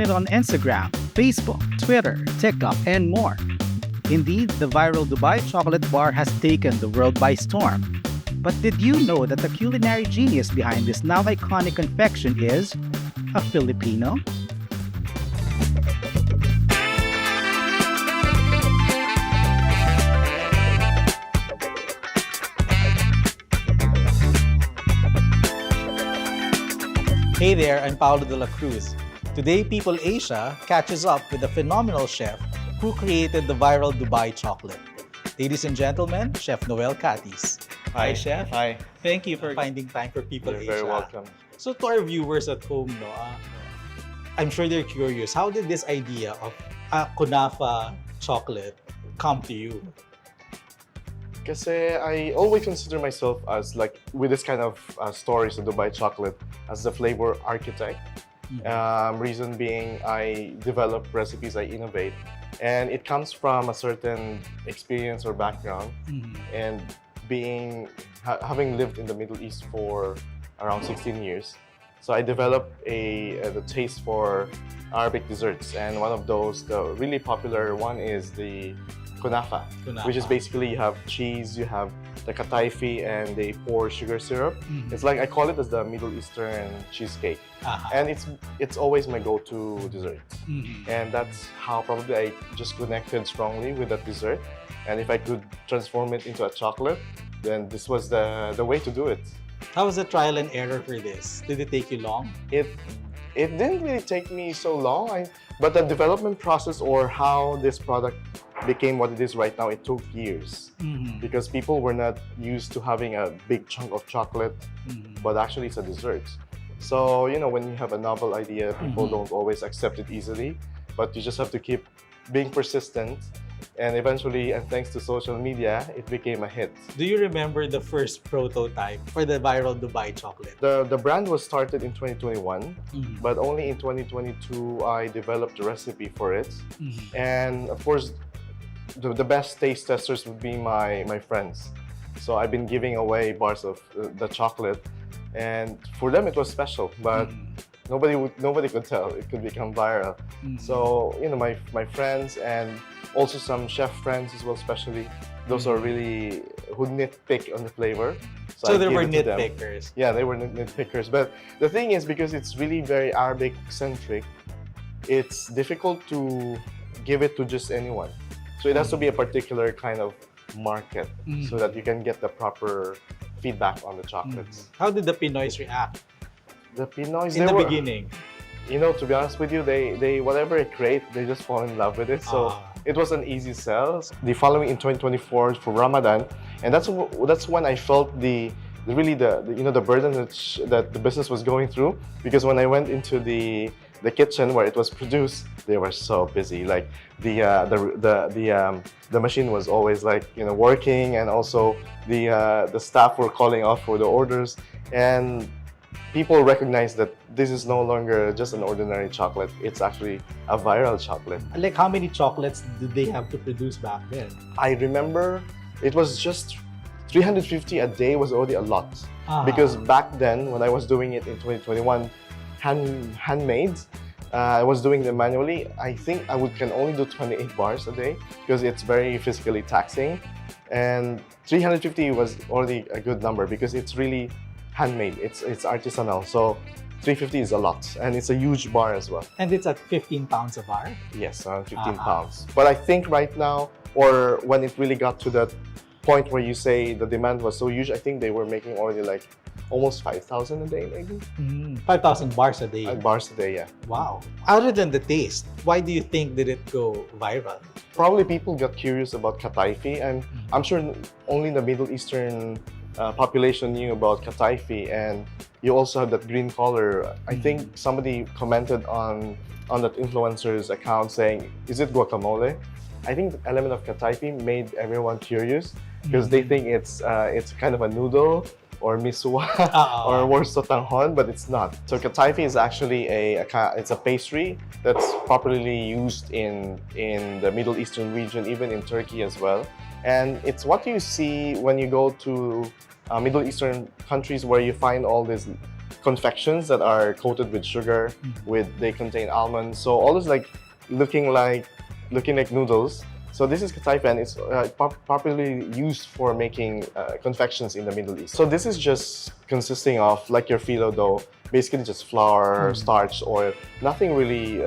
it on Instagram, Facebook, Twitter, TikTok, and more. Indeed, the viral Dubai chocolate bar has taken the world by storm. But did you know that the culinary genius behind this now iconic confection is a Filipino? Hey there, I'm Paolo de la Cruz. Today, PeopleAsia catches up with the phenomenal chef who created the viral Dubai chocolate. Ladies and gentlemen, Chef Noel CATIS. Hi, Chef. Hi. Thank you for finding time for PeopleAsia. You're very welcome. So to our viewers at home, I'm sure they're curious. How did this idea of a kunafa chocolate come to you? Kasi I always consider myself as like, with this kind of stories of Dubai chocolate, as the flavor architect. Reason being, I develop recipes, I innovate, and it comes from a certain experience or background. And having lived in the Middle East for around 16 years, so I developed the taste for Arabic desserts, and one of those, the really popular one, is the kunafa, which is basically you have cheese, you have the kataifi, and they pour sugar syrup. It's like, I call it as the Middle Eastern cheesecake. And it's always my go-to dessert. And that's how probably I just connected strongly with that dessert. And if I could transform it into a chocolate, then this was the way to do it. How was the trial and error for this? Did it take you long? It didn't really take me so long, but the development process, or how this product became what it is right now, it took years. Because people were not used to having a big chunk of chocolate, but actually it's a dessert. So, you know, when you have a novel idea, people don't always accept it easily, but you just have to keep being persistent. And eventually, and thanks to social media, it became a hit. Do you remember the first prototype for the viral Dubai chocolate? The brand was started in 2021, but only in 2022 I developed the recipe for it. And of course, the best taste testers would be my friends. So I've been giving away bars of the chocolate, and for them it was special, but nobody could tell it could become viral. So, you know, my friends, and also some chef friends as well, especially, those are really who nitpick on the flavor. So there were nitpickers. Yeah, they were nitpickers. But the thing is, because it's really very Arabic centric, it's difficult to give it to just anyone. So it has to be a particular kind of market so that you can get the proper feedback on the chocolates. How did the Pinoys react? The Pinoys, in the beginning, you know, to be honest with you, they whatever I create, they just fall in love with it. So it was an easy sell. The following in 2024 for Ramadan, and that's when I felt the burden that the business was going through. Because when I went into the kitchen where it was produced, they were so busy. Like the machine was always, like, you know, working, and also the staff were calling off for the orders, and people recognize that this is no longer just an ordinary chocolate. It's actually a viral chocolate. Like, how many chocolates did they have to produce back then? I remember it was just 350 a day was already a lot. Because back then, when I was doing it in 2021, handmade, I was doing them manually. I think I can only do 28 bars a day because it's very physically taxing. And 350 was already a good number because it's really handmade, it's artisanal. So 350 is a lot, and it's a huge bar as well. And it's at 15 pounds a bar? Yes, around 15 pounds. But I think right now, or when it really got to that point where you say the demand was so huge, I think they were making already like almost 5,000 a day, maybe. 5,000 bars a day? Bars a day, yeah. Wow. Other than the taste, why do you think did it go viral? Probably people got curious about kataifi, and I'm sure only the Middle Eastern population knew about kataifi, and you also have that green color. I think somebody commented on that influencer's account saying, "Is it guacamole?" I think the element of kataifi made everyone curious because they think it's kind of a noodle or miswa or more sotanghon, but it's not. So kataifi is actually it's a pastry that's popularly used in the Middle Eastern region, even in Turkey as well. And it's what you see when you go to Middle Eastern countries where you find all these confections that are coated with sugar. They contain almonds. So all is like looking like noodles. So this is kataifen. It's popularly used for making confections in the Middle East. So this is just consisting of like your phyllo dough, basically just flour, starch, oil. Nothing really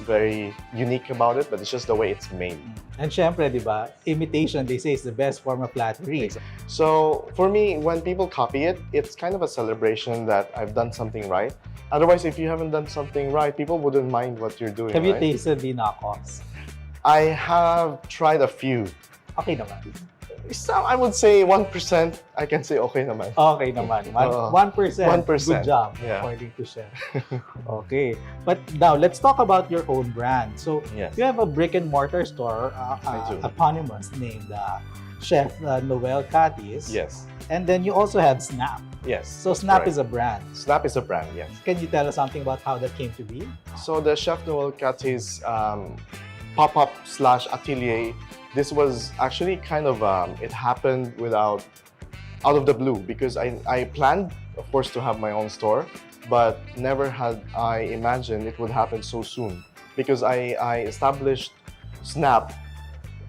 very unique about it, but it's just the way it's made. And syempre, di ba, imitation, they say, is the best form of flattery. So for me, when people copy it, it's kind of a celebration that I've done something right. Otherwise, if you haven't done something right, people wouldn't mind what you're doing. Have you right? tasted the knockoffs? I have tried a few. Okay naman. Some, I would say 1%, I can say okay naman. Okay naman. 1%. 1%. Good job, Yeah. according to Chef. Okay. But now, let's talk about your own brand. So, Yes. you have a brick and mortar store, I do. eponymous, named Chef NOUEL CATIS. Yes. And then you also have SNA'AP. Yes. So, that's SNA'AP correct. is a brand. SNA'AP is a brand, yes. Can you tell us something about how that came to be? So the Chef Noel Catis pop-up / atelier, this was actually kind of, it happened out of the blue because I planned, of course, to have my own store, but never had I imagined it would happen so soon because I established SNA'AP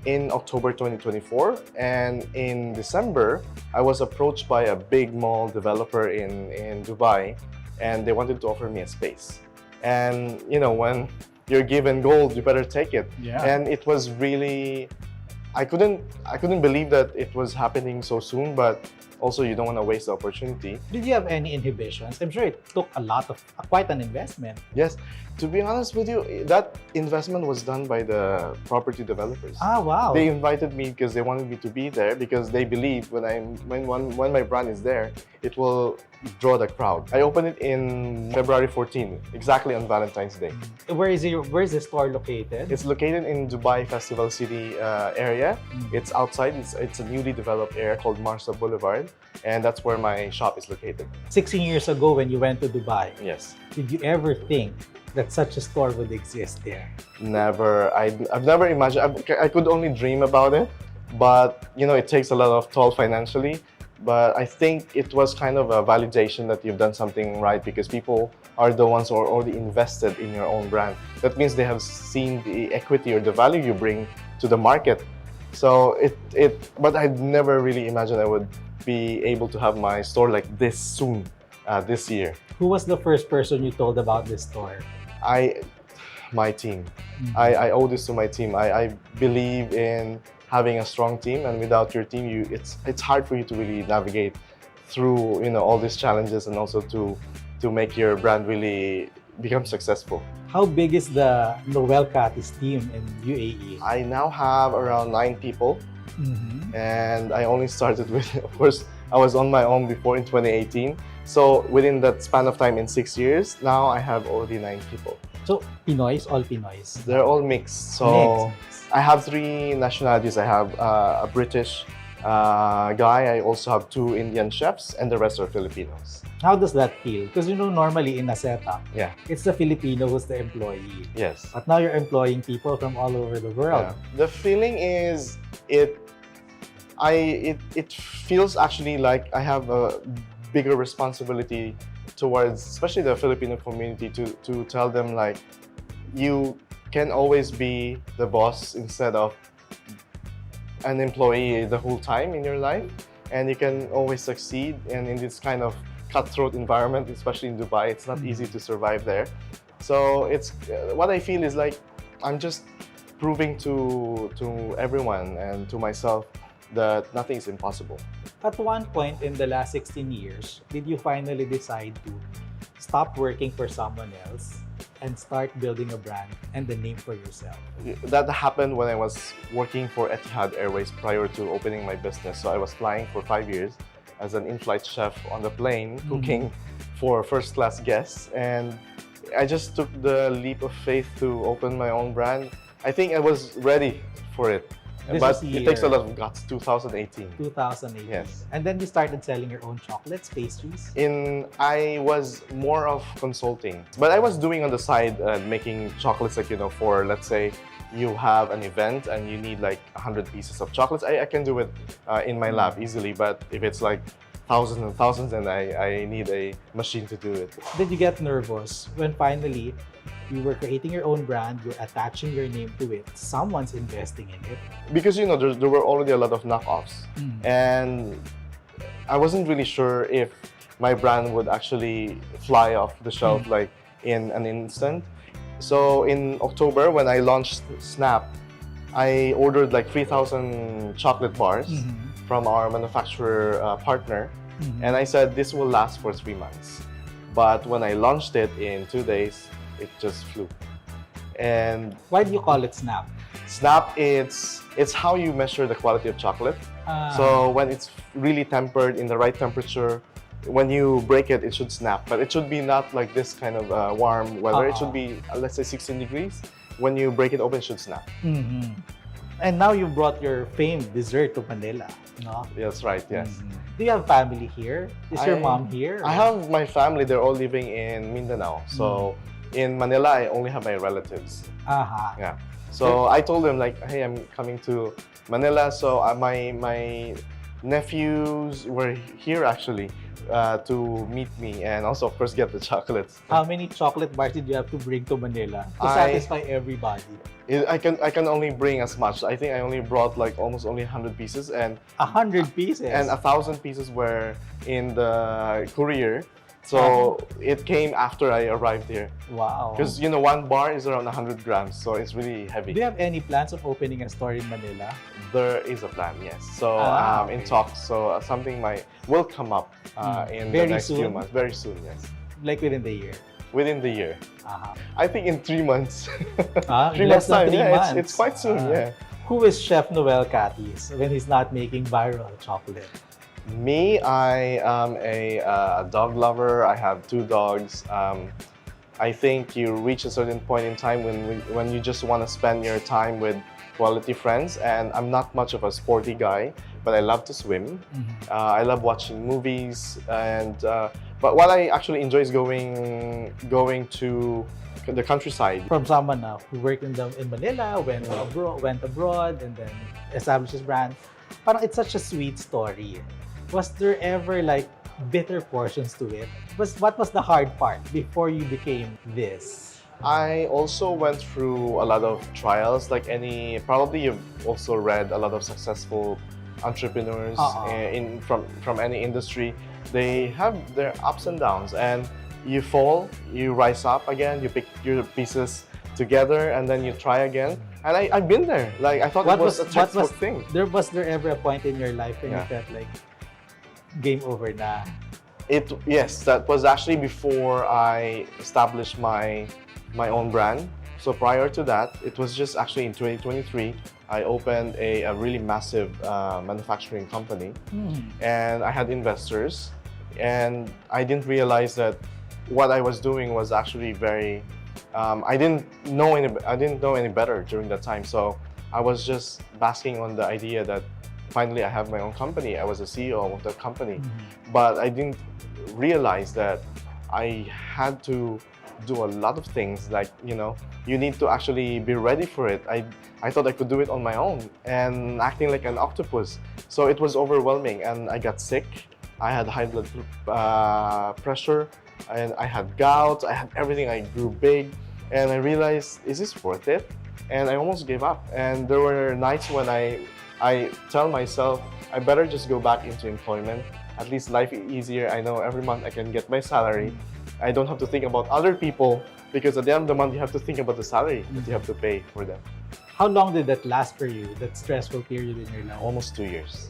in October 2024, and in December, I was approached by a big mall developer in Dubai, and they wanted to offer me a space. And you know, when you're given gold, you better take it. Yeah. And it was really, I couldn't believe that it was happening so soon, but also you don't want to waste the opportunity. Did you have any inhibitions? I'm sure it took quite an investment. Yes, to be honest with you, that investment was done by the property developers. Ah, wow. They invited me because they wanted me to be there because they believe when my brand is there, it will draw the crowd. I opened it in February 14, exactly on Valentine's Day. Where is the store located? It's located in Dubai Festival City area. It's outside. It's a newly developed area called Marsa Boulevard, and that's where my shop is located. 16 years ago when you went to Dubai, Yes. did you ever think that such a store would exist there? Never. I've never imagined. I could only dream about it, but you know, it takes a lot of toll financially. But I think it was kind of a validation that you've done something right because people are the ones who are already invested in your own brand. That means they have seen the equity or the value you bring to the market. So but I never really imagined I would be able to have my store like this soon, this year. Who was the first person you told about this store? My team. I owe this to my team. I believe in having a strong team, and without your team, it's hard for you to really navigate through all these challenges and also to make your brand really become successful. How big is the NOUEL CATIS team in UAE? I now have around 9 people, and I only started with, of course, I was on my own before in 2018. So within that span of time in 6 years, now I have already 9 people. So Pinoys, all Pinoys. They're all mixed. So Mixed. I have 3 nationalities. I have a British guy. I also have 2 Indian chefs, and the rest are Filipinos. How does that feel? Because normally in a setup, Yeah. it's the Filipino who's the employee. Yes. But now you're employing people from all over the world. Yeah. The feeling is it feels actually like I have a bigger responsibility towards, especially the Filipino community, to tell them like, you can always be the boss instead of an employee the whole time in your life, and you can always succeed. And in this kind of cutthroat environment, especially in Dubai, it's not easy to survive there. So it's what I feel is like I'm just proving to everyone and to myself that nothing is impossible. At one point in the last 16 years, did you finally decide to stop working for someone else and start building a brand and the name for yourself? That happened when I was working for Etihad Airways prior to opening my business. So I was flying for 5 years as an in-flight chef on the plane, cooking for first-class guests. And I just took the leap of faith to open my own brand. I think I was ready for it. This But was it takes a year. lot of guts, 2018. 2018. Yes. And then you started selling your own chocolates, pastries? I was more of consulting, but I was doing on the side making chocolates, like for, let's say you have an event and you need like 100 pieces of chocolates. I can do it in my lab easily, but if it's like thousands and thousands, and I need a machine to do it. Did you get nervous when finally you were creating your own brand, you're attaching your name to it, someone's investing in it? Because there were already a lot of knockoffs, and I wasn't really sure if my brand would actually fly off the shelf like in an instant. So in October, when I launched SNA'AP, I ordered like 3,000 chocolate bars from our manufacturer partner, and I said this will last for 3 months. But when I launched it in 2 days, it just flew. And Why do you call it SNA'AP? SNA'AP, it's how you measure the quality of chocolate. So when it's really tempered in the right temperature, when you break it, it should snap. But it should be not like this kind of warm weather. It should be, let's say, 16 degrees. When you break it open, it should snap. And now you brought your famed dessert to Manila, no? That's right, yes. Do you have family here? Is your mom here? I have my family. They're all living in Mindanao. So in Manila, I only have my relatives. Yeah. So I told them like, hey, I'm coming to Manila. So my nephews were here actually to meet me and also of course get the chocolates. How many chocolate bars did you have to bring to Manila to satisfy everybody? I can only bring as much. I think I only brought like almost only 100 pieces, and 100 pieces? And 1,000 pieces were in the courier. So it came after I arrived here. Wow. Because one bar is around 100 grams, so it's really heavy. Do you have any plans of opening a store in Manila? There is a plan, yes. So in talks, so something will come up in the next few months. Very soon, yes. Like within the year? Within the year. I think in 3 months. 3 months time, 3 months. It's quite soon, yeah. Who is Chef Noel CATIS when he's not making viral chocolate? Me, I am a dog lover. I have 2 dogs. I think you reach a certain point in time when you just want to spend your time with quality friends. And I'm not much of a sporty guy, but I love to swim. I love watching movies, and but what I actually enjoy is going to the countryside. From someone who worked in Manila, went abroad, and then established his brand. Parang it's such a sweet story. Was there ever like bitter portions to it? What was the hard part before you became this? I also went through a lot of trials, like probably you've also read a lot of successful entrepreneurs from any industry. They have their ups and downs, and you fall, you rise up again, you pick your pieces together, and then you try again. And I've been there. Like I thought it was a textbook thing. Was there ever a point in your life when you felt like game over na? Yes, that was actually before I established my own brand. So prior to that, it was just actually in 2023, I opened a really massive manufacturing company, and I had investors, and I didn't realize that what I was doing was actually very. I didn't know any better during that time, so I was just basking on the idea that finally I have my own company. I was a CEO of the company, but I didn't realize that I had to do a lot of things. Like you need to actually be ready for it. I thought I could do it on my own and acting like an octopus. So it was overwhelming, and I got sick. I had high blood pressure, and I had gout. I had everything. I grew big, and I realized, is this worth it? And I almost gave up. And there were nights when I tell myself, I better just go back into employment. At least life is easier. I know every month I can get my salary. I don't have to think about other people, because at the end of the month, you have to think about the salary that you have to pay for them. How long did that last for you, that stressful period in your life? Almost 2 years.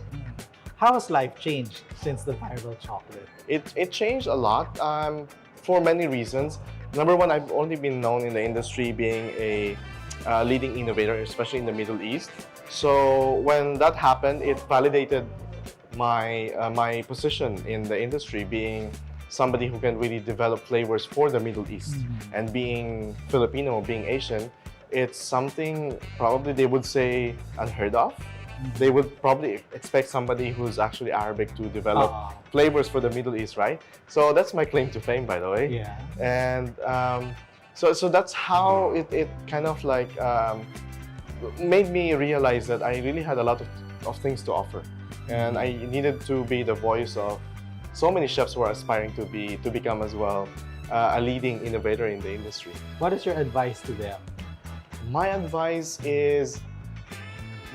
How has life changed since the viral chocolate? It changed a lot for many reasons. Number one, I've only been known in the industry being a leading innovator, especially in the Middle East. So when that happened, it validated my position in the industry, being somebody who can really develop flavors for the Middle East. And being Filipino, being Asian, it's something probably they would say unheard of. They would probably expect somebody who's actually Arabic to develop flavors for the Middle East, right? So that's my claim to fame, by the way. Yeah. And so that's how it kind of like made me realize that I really had a lot of things to offer. And I needed to be the voice of so many chefs who are aspiring to become as well a leading innovator in the industry. What is your advice to them? My advice is,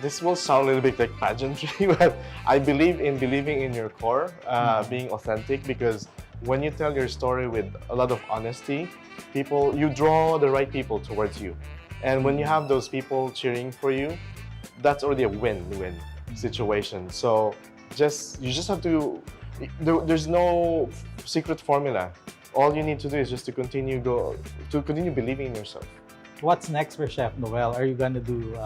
this will sound a little bit like pageantry, but I believe in believing in your core, being authentic, because when you tell your story with a lot of honesty, you draw the right people towards you. And when you have those people cheering for you, that's already a win-win situation. So you just have to, there's no secret formula. All you need to do is just to continue believing in yourself. What's next for Chef Noel? Are you gonna do?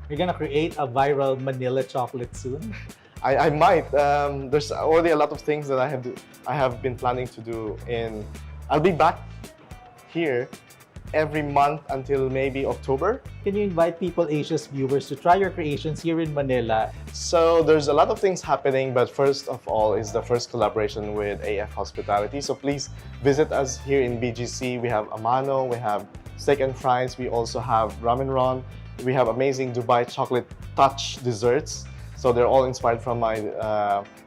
You're gonna create a viral Manila chocolate soon? I might. There's already a lot of things that I have been planning to do. I'll be back here every month until maybe October. Can you invite PeopleAsia's viewers to try your creations here in Manila? So there's a lot of things happening, but first of all is the first collaboration with AF Hospitality. So please visit us here in BGC. We have Amano, we have steak and fries, we also have ramen ron, we have amazing Dubai chocolate touch desserts. So they're all inspired from my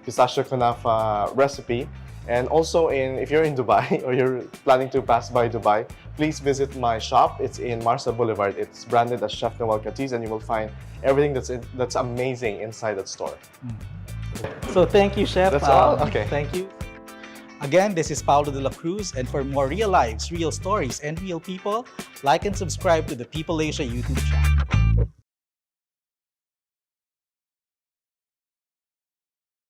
pistachio kunafa recipe. And also, if you're in Dubai or you're planning to pass by Dubai, please visit my shop. It's in Marsa Boulevard. It's branded as Chef Noel CATIS, and you will find everything that's amazing inside that store. So thank you, Chef. That's all? Okay. Thank you. Again, this is Paulo de la Cruz, and for more real lives, real stories, and real people, like and subscribe to the PeopleAsia YouTube channel.